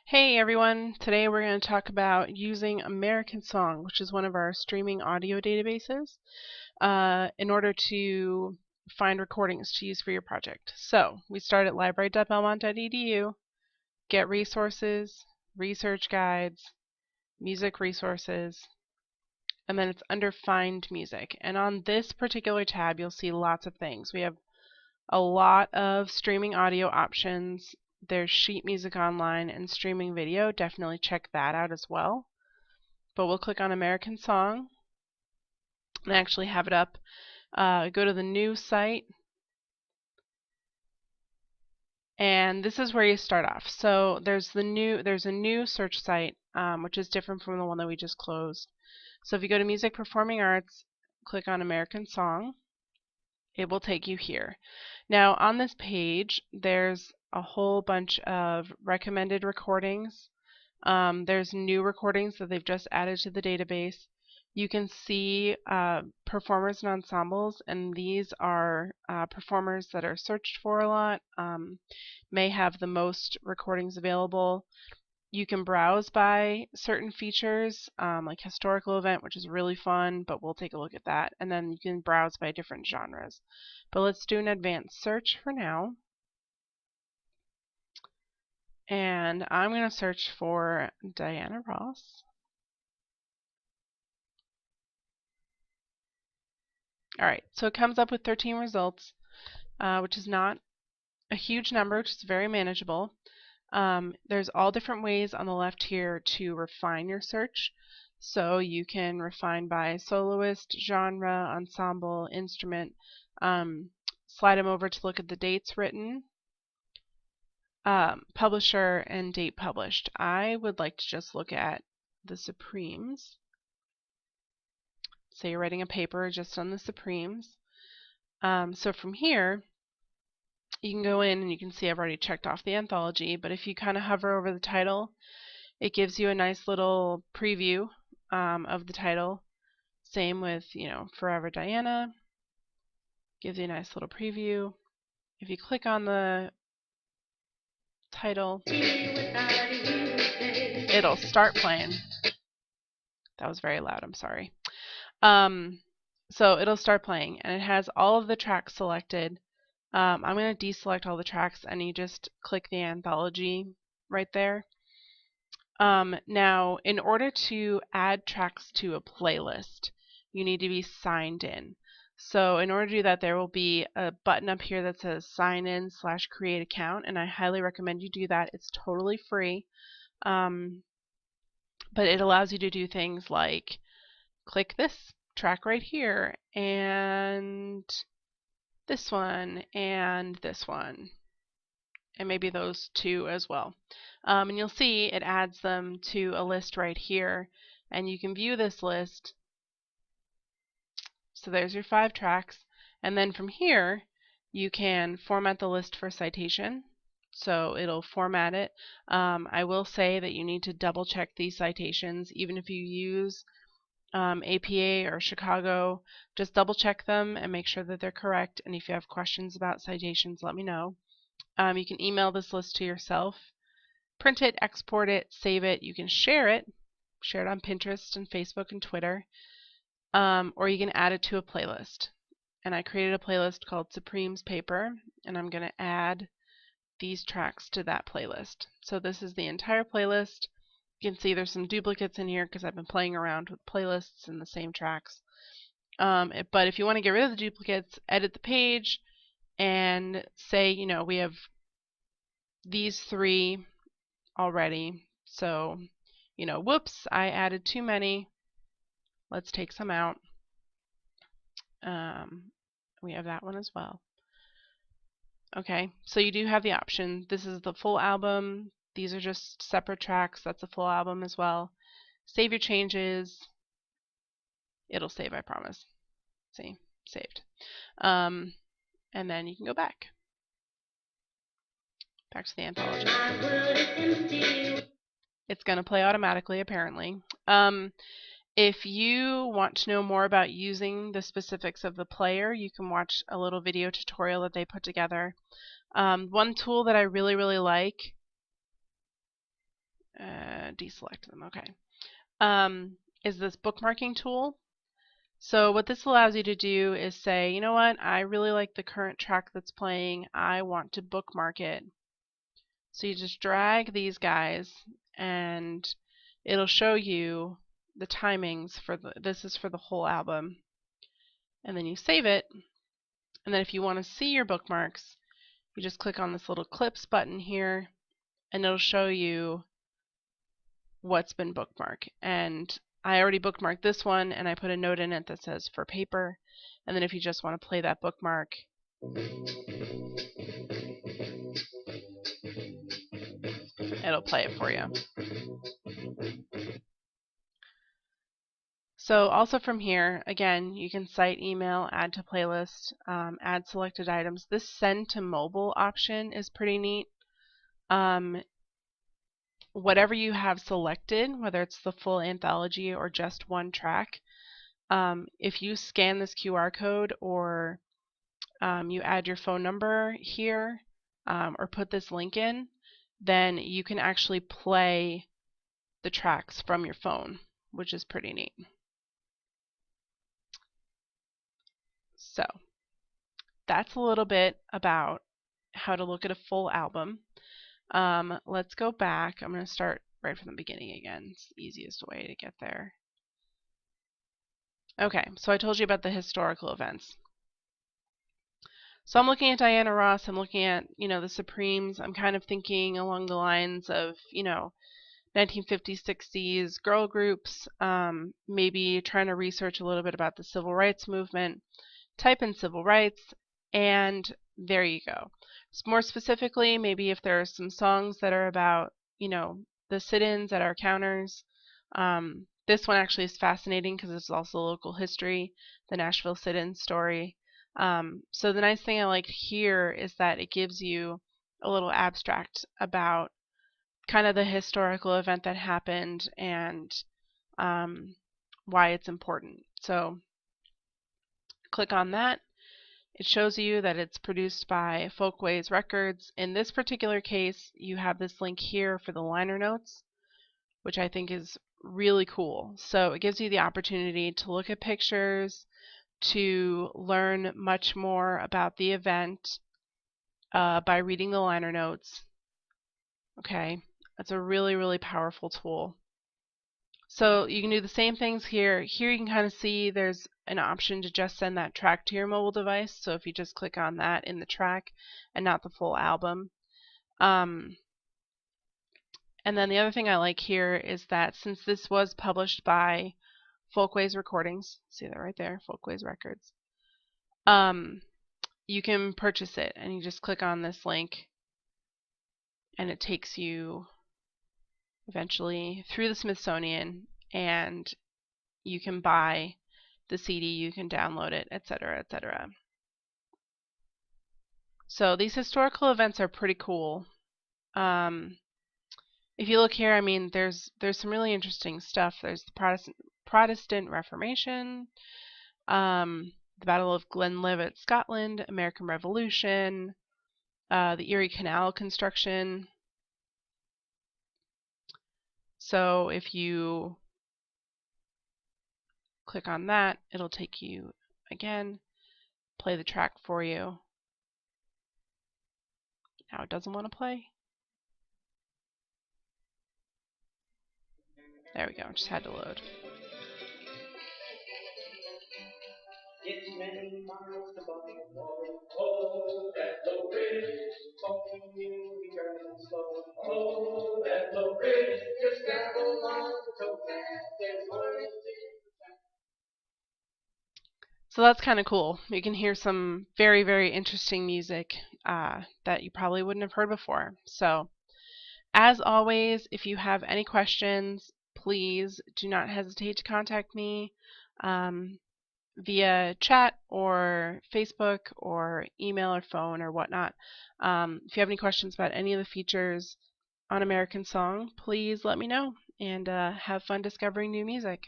Hey everyone, today we're going to talk about using American Song, which is one of our streaming audio databases, in order to find recordings to use for your project. So we start at library.belmont.edu, get resources, research guides, music resources, and then it's under Find Music. And on this particular tab you'll see lots of things. We have a lot of streaming audio options. There's sheet music online and streaming video. Definitely check that out as well. But we'll click on American Song and I actually have it up. Go to the new site, and this is where you start off. So there's a new search site, which is different from the one that we just closed. So if you go to Music Performing Arts, click on American Song, it will take you here. Now on this page there's a whole bunch of recommended recordings. There's new recordings that they've just added to the database. You can see performers and ensembles, and these are performers that are searched for a lot, may have the most recordings available. You can browse by certain features, like historical event, which is really fun, but we'll take a look at that. And then you can browse by different genres. But let's do an advanced search for now. And I'm going to search for Diana Ross. Alright, so it comes up with 13 results, which is not a huge number, which is very manageable. There's all different ways on the left here to refine your search. So you can refine by soloist, genre, ensemble, instrument, slide them over to look at the dates written, publisher, and date published. I would like to just look at the Supremes. Say you're writing a paper just on the Supremes. So from here, you can go in and you can see I've already checked off the anthology, but if you kind of hover over the title, it gives you a nice little preview of the title. Same with, Forever Diana. Gives you a nice little preview. If you click on the title, it'll start playing. That was very loud, I'm sorry. So it'll start playing, and it has all of the tracks selected. I'm going to deselect all the tracks, and you just click the anthology right there. Now, in order to add tracks to a playlist, you need to be signed in. So in order to do that, there will be a button up here that says sign in / create account, and I highly recommend you do that. It's totally free, but it allows you to do things like click this track right here, and this one, and this one, and maybe those two as well. And you'll see it adds them to a list right here, and you can view this list. So there's your 5 tracks, and then from here you can format the list for citation. So it'll format it. I will say that you need to double check these citations. Even if you use APA or Chicago, just double check them and make sure that they're correct. And if you have questions about citations, let me know. You can email this list to yourself, print it, export it, save it. You can share it on Pinterest and Facebook and Twitter, or you can add it to a playlist. And I created a playlist called Supremes Paper, and I'm going to add these tracks to that playlist. So this is the entire playlist. You can see there's some duplicates in here because I've been playing around with playlists and the same tracks. But if you want to get rid of the duplicates, edit the page and say, we have these 3 already. So, whoops, I added too many. Let's take some out. We have that one as well. Okay, so you do have the option. This is the full album. These are just separate tracks. That's a full album as well. Save your changes. It'll save, I promise. See, saved. And then you can go back to the anthology. It's going to play automatically, apparently. If you want to know more about using the specifics of the player, you can watch a little video tutorial that they put together. One tool that I really like to deselect them. Okay. Is this bookmarking tool. So what this allows you to do is say, you know what, I really like the current track that's playing. I want to bookmark it. So you just drag these guys and it'll show you the timings for this is for the whole album. And then you save it. And then if you want to see your bookmarks, you just click on this little clips button here and it'll show you what's been bookmarked. And I already bookmarked this one and I put a note in it that says for paper. And then if you just want to play that bookmark, it'll play it for you. So also from here, again, you can cite, email, add to playlist, add selected items. This send to mobile option is pretty neat. Whatever you have selected, whether it's the full anthology or just one track, if you scan this QR code or you add your phone number here or put this link in, then you can actually play the tracks from your phone, which is pretty neat. So that's a little bit about how to look at a full album. Let's go back. I'm going to start right from the beginning again. It's the easiest way to get there. Okay, so I told you about the historical events. So I'm looking at Diana Ross, I'm looking at, the Supremes. I'm kind of thinking along the lines of, 1950s, 60s girl groups, maybe trying to research a little bit about the civil rights movement, type in civil rights, and there you go. More specifically, maybe if there are some songs that are about, the sit-ins at our counters. This one actually is fascinating because it's also local history, the Nashville sit-in story. So the nice thing I like here is that it gives you a little abstract about kind of the historical event that happened and why it's important. So click on that. It shows you that it's produced by Folkways Records. In this particular case, you have this link here for the liner notes, which I think is really cool. So it gives you the opportunity to look at pictures, to learn much more about the event by reading the liner notes. Okay, that's a really, really powerful tool. So you can do the same things here. Here you can kind of see there's an option to just send that track to your mobile device. So if you just click on that in the track and not the full album. And then the other thing I like here is that since this was published by Folkways Recordings, see that right there, Folkways Records, you can purchase it and you just click on this link and it takes you eventually through the Smithsonian and you can buy the CD, you can download it, etc., etc. So these historical events are pretty cool. If you look here, I mean, there's some really interesting stuff. There's the Protestant Reformation, the Battle of Glenlivet, Scotland, American Revolution, the Erie Canal construction. So if you click on that, it'll take you again, play the track for you. Now it doesn't want to play. There we go, just had to load. It's many miles to Buffalo. Oh, that low bridge, oh, that low bridge, just travel on so fast, there's words. So that's kind of cool. You can hear some very, very interesting music that you probably wouldn't have heard before. So, as always, if you have any questions, please do not hesitate to contact me via chat or Facebook or email or phone or whatnot. If you have any questions about any of the features on American Song, please let me know and have fun discovering new music.